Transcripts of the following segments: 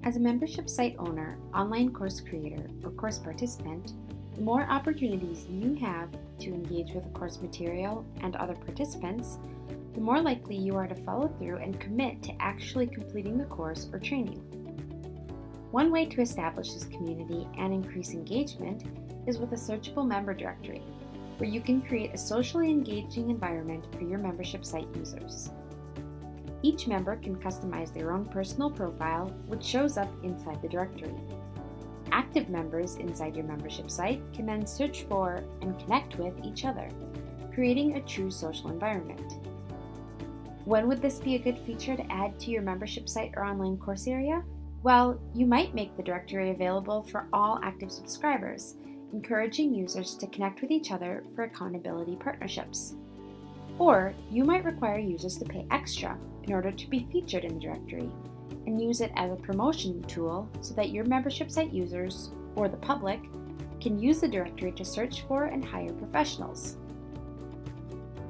As a membership site owner, online course creator, or course participant, the more opportunities you have to engage with the course material and other participants, the more likely you are to follow through and commit to actually completing the course or training. One way to establish this community and increase engagement is with a searchable member directory, where you can create a socially engaging environment for your membership site users. Each member can customize their own personal profile, which shows up inside the directory. Active members inside your membership site can then search for and connect with each other, creating a true social environment. When would this be a good feature to add to your membership site or online course area? Well, you might make the directory available for all active subscribers, encouraging users to connect with each other for accountability partnerships. Or you might require users to pay extra in order to be featured in the directory, and use it as a promotion tool so that your membership site users, or the public, can use the directory to search for and hire professionals.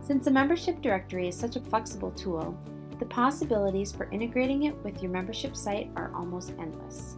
Since the membership directory is such a flexible tool, the possibilities for integrating it with your membership site are almost endless.